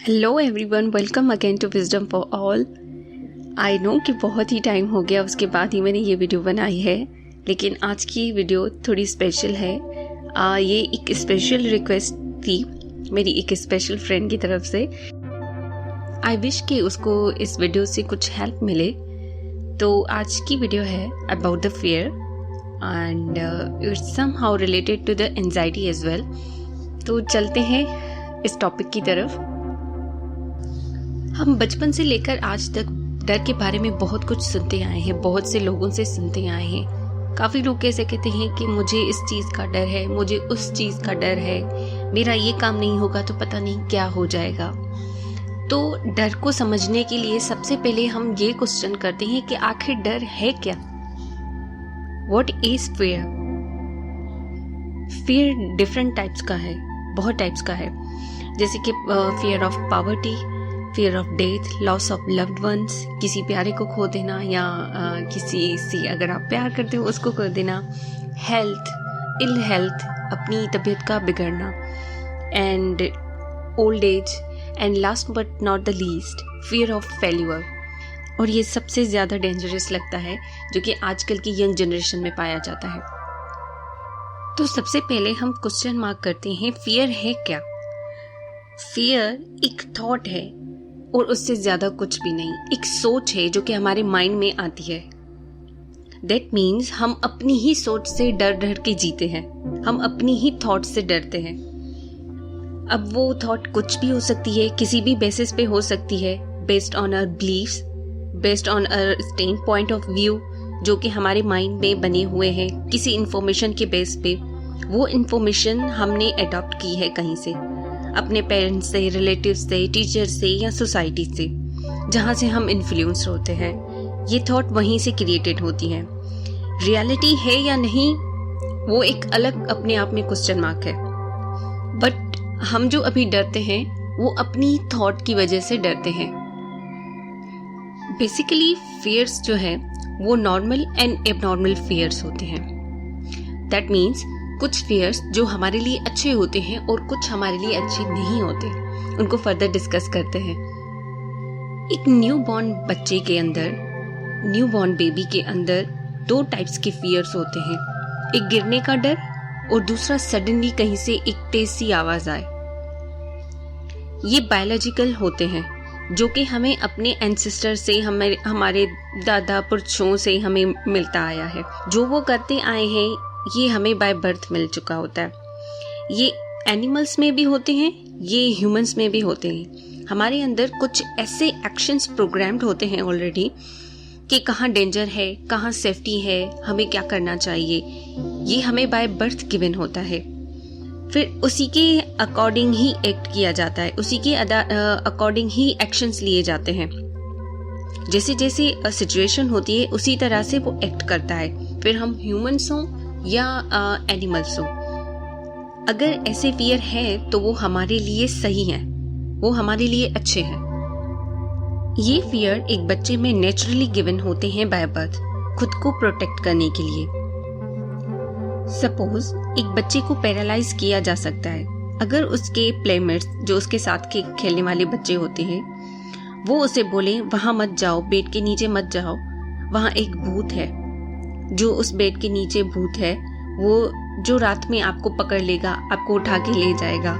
Hello everyone, welcome again to wisdom for all. I know कि बहुत ही time हो गया उसके बाद ही मैंने ये वीडियो बनाई है, लेकिन आज की वीडियो थोड़ी स्पेशल है। ये एक स्पेशल रिक्वेस्ट थी मेरी एक स्पेशल फ्रेंड की तरफ से। आई विश कि उसको इस वीडियो से कुछ हेल्प मिले। तो आज की वीडियो है about the fear and it's somehow related to the anxiety as well. तो चलते हैं इस टॉपिक की तरफ। हम बचपन से लेकर आज तक डर के बारे में बहुत कुछ सुनते आए हैं, बहुत से लोगों से सुनते आए हैं। काफी लोग कैसे कहते हैं कि मुझे इस चीज का डर है, मुझे उस चीज का डर है, मेरा ये काम नहीं होगा तो पता नहीं क्या हो जाएगा। तो डर को समझने के लिए सबसे पहले हम ये क्वेश्चन करते हैं कि आखिर डर है क्या? What is fear? Fear different types का है, बहुत टाइप्स का है, जैसे कि fear of poverty, fear of death, loss of loved ones, किसी प्यारे को खो देना या किसी से अगर आप प्यार करते हो उसको खो देना, हेल्थ, इल हेल्थ, अपनी तबीयत का बिगड़ना, and old age, and last but not the least fear of failure. और ये सबसे ज़्यादा डेंजरस लगता है जो कि आजकल की यंग जनरेशन में पाया जाता है। तो सबसे पहले हम क्वेश्चन मार्क करते हैं, फियर है क्या? फियर एक थॉट है और उससे ज्यादा कुछ भी नहीं, एक सोच है जो कि हमारे माइंड में आती है। दैट मीन्स हम अपनी ही सोच से डर डर के जीते हैं, हम अपनी ही थॉट से डरते हैं। अब वो थॉट कुछ भी हो सकती है, किसी भी बेसिस पे हो सकती है, based on our beliefs, based on our standpoint of view जो कि हमारे माइंड में बने हुए हैं किसी इंफॉर्मेशन के बेस पे। वो इंफॉर्मेशन हमने अडॉप्ट की है कहीं से, अपने पेरेंट्स से, रिलेटिव से, टीचर से या सोसाइटी से, जहाँ से हम इन्फ्लुएंस होते हैं। ये थॉट वहीं से क्रिएटेड होती हैं। रियलिटी है या नहीं वो एक अलग अपने आप में क्वेश्चन मार्क है, बट हम जो अभी डरते हैं वो अपनी थॉट की वजह से डरते हैं। बेसिकली फियर्स जो है वो नॉर्मल एंड एबनॉर्मल फियर्स होते हैं। दैट मीन्स कुछ फियर्स जो हमारे लिए अच्छे होते हैं और कुछ हमारे लिए अच्छे नहीं होते। उनको फर्दर डिस्कस करते हैं। एक न्यू बॉर्न बच्चे के अंदर, न्यू बॉर्न बेबी के अंदर दो टाइप्स के फियर्स होते हैं, एक गिरने का डर और दूसरा सडनली कहीं से एक तेज सी आवाज आए। ये बायोलॉजिकल होते हैं जो कि हमें अपने एंसेस्टर से, हमारे दादा पुरखों से हमें मिलता आया है। जो वो करते आए हैं ये हमें बाय बर्थ मिल चुका होता है। ये एनिमल्स में भी होते हैं, ये ह्यूमंस में भी होते हैं। हमारे अंदर कुछ ऐसे एक्शंस प्रोग्राम्ड होते हैं ऑलरेडी कि कहाँ डेंजर है, कहाँ सेफ्टी है, हमें क्या करना चाहिए। ये हमें बाय बर्थ गिवन होता है। फिर उसी के अकॉर्डिंग ही एक्ट किया जाता है, उसी के अकॉर्डिंग ही एक्शंस लिए जाते हैं। जैसे जैसे सिचुएशन होती है उसी तरह से वो एक्ट करता है, फिर हम ह्यूमंस हों या एनिमल्स हो। अगर ऐसे फियर है तो वो हमारे लिए सही है, वो हमारे लिए अच्छे हैं। ये फियर एक बच्चे में नेचुरली गिवन होते हैं बाय बर्थ, खुद को प्रोटेक्ट करने के लिए। सपोज एक बच्चे को पैरालाइज किया जा सकता है अगर उसके प्लेमेट्स, जो उसके साथ के खेलने वाले बच्चे होते हैं, वो उसे बोले वहां मत जाओ, बेड के नीचे मत जाओ, वहां एक भूत है, जो उस बेड के नीचे भूत है, वो जो रात में आपको पकड़ लेगा, आपको उठा के ले जाएगा।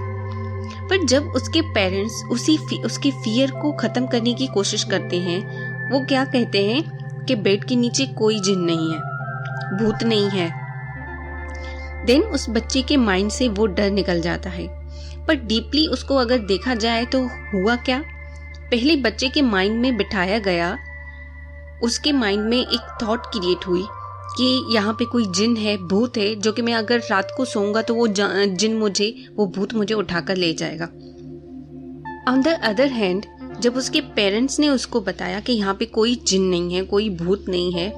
पर जब उसके पेरेंट्स उसके फियर को खत्म करने की कोशिश करते हैं, वो क्या कहते हैं कि बेड के नीचे कोई जिन नहीं है, भूत नहीं है। देन उस बच्चे के माइंड से वो डर निकल जाता है। पर डीपली उसको अगर देखा जाए तो हुआ क्या? पहले बच्चे के माइंड में बिठाया गया, उसके माइंड में एक थॉट क्रिएट हुई कि यहाँ पे कोई जिन है, भूत है, जो कि मैं अगर रात को सोऊंगा तो वो जिन वो भूत मुझे उठाकर ले जाएगा। ऑन द अदर हैंड जब उसके पेरेंट्स ने उसको बताया कि यहाँ पे कोई जिन नहीं है, कोई भूत नहीं है,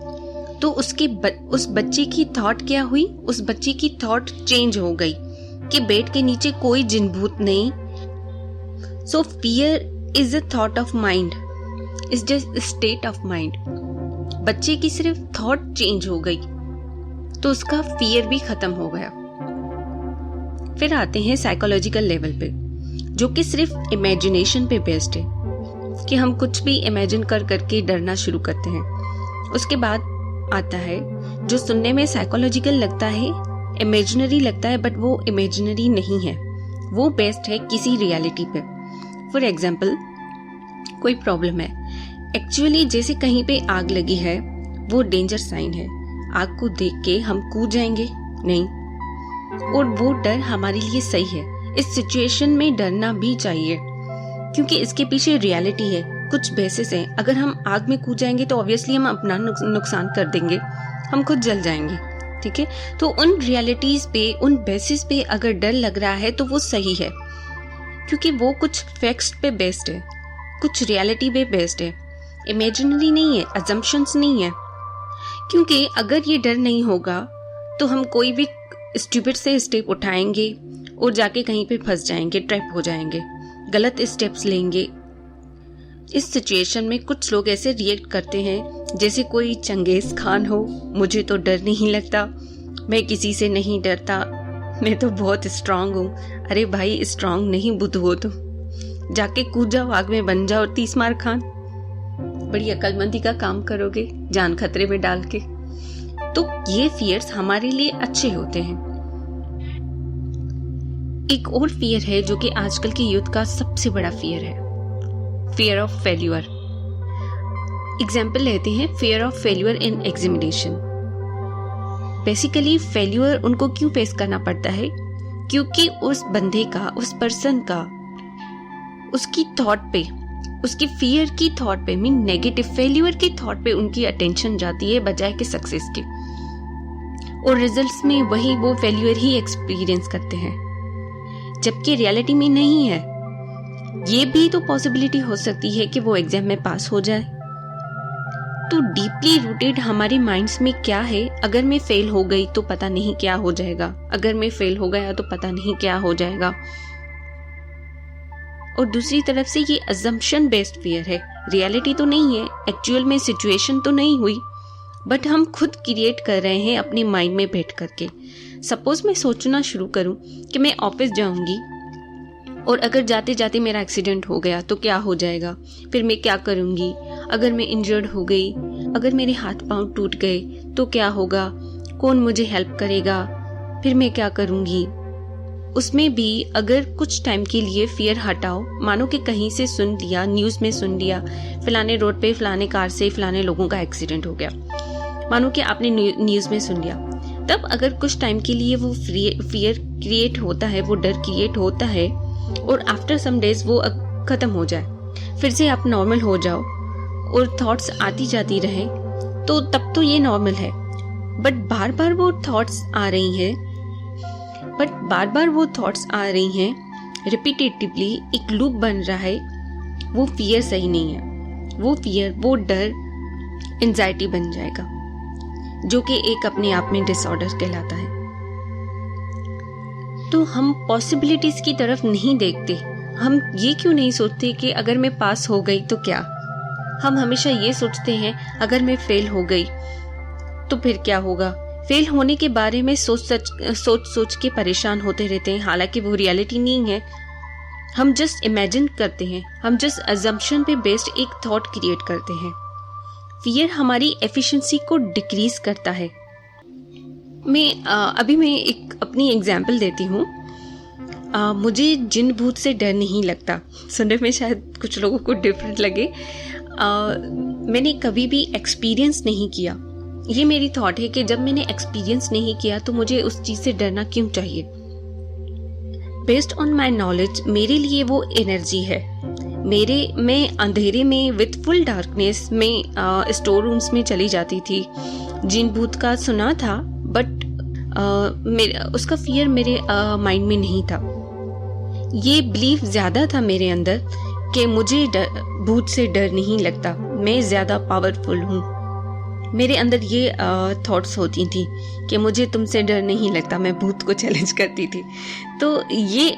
तो उस बच्चे की थॉट क्या हुई? उस बच्चे की थॉट चेंज हो गई कि बेड के नीचे कोई जिन भूत नहीं। सो fear is a thought of mind, is just state of mind. बच्चे की सिर्फ थॉट चेंज हो गई तो उसका फियर भी खत्म हो गया। फिर आते हैं साइकोलॉजिकल लेवल पे। जो कि सिर्फ इमेजिनेशन पे बेस्ड है, कि हम कुछ भी इमेजिन कर करके डरना शुरू करते हैं। उसके बाद आता है जो सुनने में साइकोलॉजिकल लगता है, इमेजिनरी लगता है, बट वो इमेजिनरी नहीं है, वो बेस्ड है किसी रियलिटी पे। फॉर एग्जाम्पल, कोई प्रॉब्लम है, एक्चुअली जैसे कहीं पे आग लगी है, वो डेंजर साइन है। आग को देख के हम कूद जाएंगे? नहीं। और वो डर हमारे लिए सही है। इस सिचुएशन में डरना भी चाहिए, क्योंकि इसके पीछे रियलिटी है, कुछ बेसिस है। अगर हम आग में कूद जाएंगे तो ऑब्वियसली हम अपना नुकसान कर देंगे, हम खुद जल जाएंगे। ठीक है, तो उन रियलिटीज पे, उन बेसिस पे अगर डर लग रहा है तो वो सही है, क्योंकि वो कुछ फैक्ट्स पे बेस्ड है, कुछ रियलिटी पे बेस्ड है, इमेजिनरी नहीं है, अजम्पशंस नहीं है। क्योंकि अगर ये डर नहीं होगा तो हम कोई भी स्टूपिड से स्टेप उठाएंगे और जाके कहीं पे फंस जाएंगे, ट्रैप हो जाएंगे, गलत स्टेप्स लेंगे। इस सिचुएशन में कुछ लोग ऐसे रिएक्ट करते हैं जैसे कोई चंगेज खान हो, मुझे तो डर नहीं लगता, मैं किसी से नहीं डरता, मैं तो बहुत स्ट्रांग हूँ। अरे भाई, स्ट्रांग नहीं बुद्ध हो तो जाके कूद जाओ, आग में बन जाओ 30 मार खान, बड़ी अक्लमंदी का काम करोगे जान खतरे में डाल के। तो ये फियर्स हमारे लिए अच्छे होते हैं। एक और फियर है जो कि आजकल के यूथ का सबसे बड़ा फियर है, फियर ऑफ फेल्यूर। एग्जाम्पल लेते हैं, fear of failure in examination. Basically failure उनको क्यों फेस करना पड़ता है? क्योंकि उस बंदे का, उस पर्सन का, उसकी थॉट पे, उसकी फियर की थॉट पे, मीन नेगेटिव फेल्यूर की थॉट पे उनकी अटेंशन जाती है बजाय के सक्सेस के, और रिजल्ट्स में वही वो फेल्यूर ही एक्सपीरियंस करते हैं, जबकि रियलिटी में नहीं है। ये भी तो पॉसिबिलिटी हो सकती है कि वो एग्जाम में पास हो जाए। तो डीपली रूटेड हमारे माइंड्स में क्या है, अगर मैं फेल हो गई तो पता नहीं क्या हो जाएगा, अगर मैं फेल हो गया तो पता नहीं क्या हो जाएगा। और दूसरी तरफ से ये अजम्पशन बेस्ड फियर है, रियलिटी तो नहीं है, एक्चुअल में सिचुएशन तो नहीं हुई, बट हम खुद क्रिएट कर रहे हैं अपने माइंड में बैठ करके। सपोज मैं सोचना शुरू करूं कि मैं ऑफिस जाऊंगी और अगर जाते जाते मेरा एक्सीडेंट हो गया तो क्या हो जाएगा, फिर मैं क्या करूंगी, अगर मैं इंजर्ड हो गई, अगर मेरे हाथ पांव टूट गए तो क्या होगा, कौन मुझे हेल्प करेगा, फिर मैं क्या करूंगी। उसमें भी अगर कुछ टाइम के लिए फियर हटाओ, मानो कि कहीं से सुन लिया, न्यूज में सुन लिया, फलाने रोड पे फलाने कार से फलाने लोगों का एक्सीडेंट हो गया, मानो कि आपने न्यूज में सुन लिया, तब अगर कुछ टाइम के लिए वो फियर क्रिएट होता है, वो डर क्रिएट होता है, और आफ्टर सम डेज वो खत्म हो जाए, फिर से आप नॉर्मल हो जाओ और थॉट्स आती जाती रहे, तो तब तो ये नॉर्मल है। बट बार बार वो थॉट्स आ रही हैं, रिपीटेटिवली एक लूप बन रहा है, वो फियर सही नहीं है। वो फियर, वो डर एंजाइटी बन जाएगा, जो कि एक अपने आप में डिसऑर्डर कहलाता है। तो हम पॉसिबिलिटीज की तरफ नहीं देखते। हम ये क्यों नहीं सोचते कि अगर मैं पास हो गई तो क्या। हम हमेशा ये सोचते हैं अगर मैं फेल हो गई तो फिर क्या होगा। फेल होने के बारे में सोच के परेशान होते रहते हैं, हालांकि वो रियलिटी नहीं है। हम जस्ट इमेजिन करते हैं, हम जस्ट अजम्पशन पे बेस्ड एक थॉट क्रिएट करते हैं। फियर हमारी एफिशिएंसी को डिक्रीज करता है। अभी मैं एक अपनी एग्जाम्पल देती हूँ। मुझे जिन भूत से डर नहीं लगता। सुनने में शायद कुछ लोगों को डिफरेंट लगे। मैंने कभी भी एक्सपीरियंस नहीं किया। ये मेरी थॉट है कि जब मैंने एक्सपीरियंस नहीं किया तो मुझे उस चीज से डरना क्यों चाहिए। बेस्ड ऑन माई नॉलेज मेरे लिए वो एनर्जी है। मैं अंधेरे में विथ फुल डार्कनेस में स्टोर रूम्स में चली जाती थी। जिन भूत का सुना था, बट उसका फियर मेरे माइंड में नहीं था। ये बिलीफ ज्यादा था मेरे अंदर कि मुझे भूत से डर नहीं लगता, मैं ज्यादा पावरफुल हूँ। मेरे अंदर ये थॉट्स होती थी कि मुझे तुमसे डर नहीं लगता, मैं भूत को चैलेंज करती थी। तो ये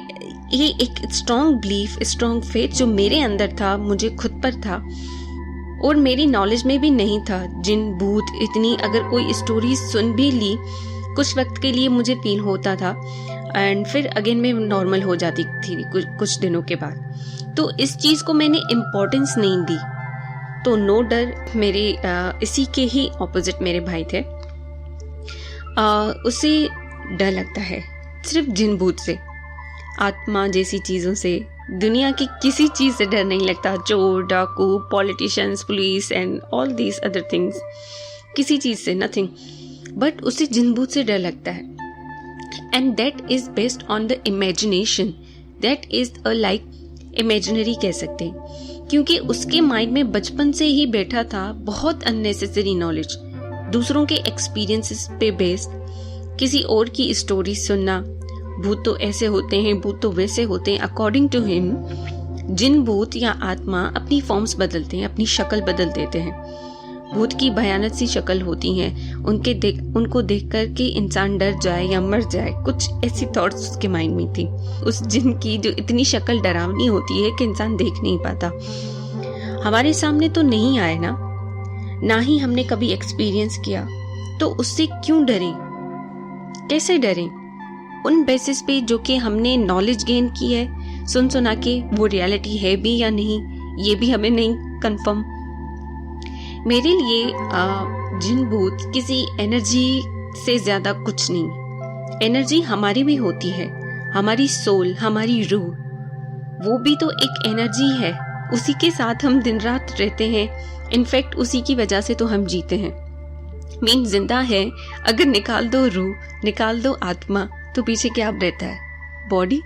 एक स्ट्रॉन्ग बिलीफ, स्ट्रॉन्ग फेथ जो मेरे अंदर था, मुझे खुद पर था और मेरी नॉलेज में भी नहीं था। जिन भूत इतनी, अगर कोई स्टोरी सुन भी ली कुछ वक्त के लिए मुझे फील होता था, एंड फिर अगेन मैं नॉर्मल हो जाती थी कुछ दिनों के बाद। तो इस चीज़ को मैंने इम्पोर्टेंस नहीं दी। तो नो डर मेरे इसी के ही ऑपोजिट मेरे भाई थे। उसे डर लगता है सिर्फ जिन भूत से, आत्मा जैसी चीज़ों से, दुनिया की किसी चीज़ से डर नहीं लगता। चोर, डाकू, politicians, police and all these other things, किसी चीज़ से नथिंग, बट उसे जिन भूत से डर लगता है। And that is based on the imagination, that is a like imaginary कह सकते हैं, क्योंकि उसके माइंड में बचपन से ही बैठा था बहुत अननेसेसरी नॉलेज, दूसरों के एक्सपीरियंसेस पे बेस्ड, किसी और की स्टोरी सुनना, भूत तो ऐसे होते हैं, भूत तो वैसे होते हैं। अकॉर्डिंग टू हिम जिन भूत या आत्मा अपनी फॉर्म्स बदलते हैं, अपनी शक्ल बदल देते हैं। भूत की भयानक सी शक्ल होती हैं, उनको देख कर के इंसान डर जाए या मर जाए, कुछ ऐसी थॉट्स उसके माइंड में थी। उस जिन की जो इतनी शक्ल डरावनी होती है कि इंसान देख नहीं पाता। हमारे सामने तो नहीं आए ना ही हमने कभी एक्सपीरियंस किया, तो उससे क्यों डरें, कैसे डरें? उन बेसिस पे जो कि हमने नॉलेज गेन की है सुन सुना के, वो रियलिटी है भी या नहीं ये भी हमें नहीं कंफर्म। मेरे लिए जिन भूत किसी एनर्जी से ज्यादा कुछ नहीं। एनर्जी हमारी भी होती है, हमारी सोल, हमारी रूह, वो भी तो एक एनर्जी है। उसी के साथ हम दिन रात रहते हैं, इनफैक्ट उसी की वजह से तो हम जीते हैं। मीन जिंदा है। अगर निकाल दो रूह, निकाल दो आत्मा, तो पीछे क्या रहता है? बॉडी।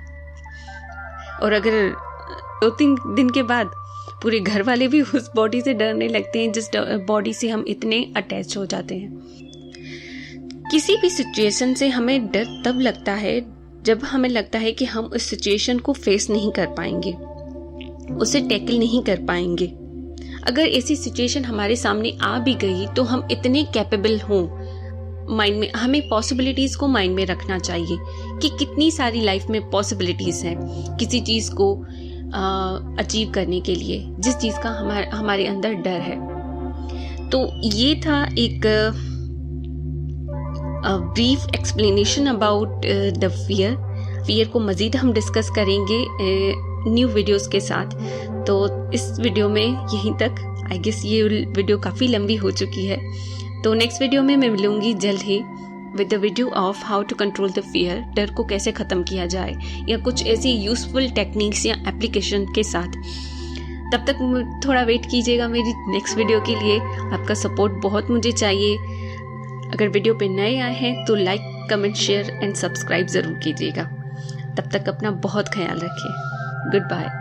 और अगर 2-3 दिन के बाद पूरे घर वाले भी उस बॉडी से डरने लगते हैं जिस बॉडी से हम इतने अटैच हो जाते हैं। किसी भी सिचुएशन से हमें डर तब लगता है जब हमें लगता है कि हम उस सिचुएशन को फेस नहीं कर पाएंगे, उसे टैकल नहीं कर पाएंगे। अगर ऐसी सिचुएशन हमारे सामने आ भी गई तो हम इतने कैपेबल हों, माइंड में हमें पॉसिबिलिटीज को माइंड में रखना चाहिए कि कितनी सारी लाइफ में पॉसिबिलिटीज हैं किसी चीज को अचीव करने के लिए, जिस चीज का हमारे अंदर डर है। तो ये था एक brief explanation about the fear को मजीद हम डिस्कस करेंगे न्यू वीडियोस के साथ। तो इस वीडियो में यहीं तक, आई गेस ये वीडियो काफ़ी लंबी हो चुकी है। तो नेक्स्ट वीडियो में मैं मिलूंगी जल्द ही with the video of how to control the fear, डर को कैसे ख़त्म किया जाए, या कुछ ऐसी यूजफुल टेक्निक्स या एप्लीकेशन के साथ। तब तक थोड़ा वेट कीजिएगा मेरी नेक्स्ट वीडियो के लिए। आपका सपोर्ट बहुत मुझे चाहिए। अगर वीडियो पे नए आए हैं तो like, comment, share and subscribe ज़रूर कीजिएगा। तब तक अपना बहुत ख्याल रखिए। Good bye.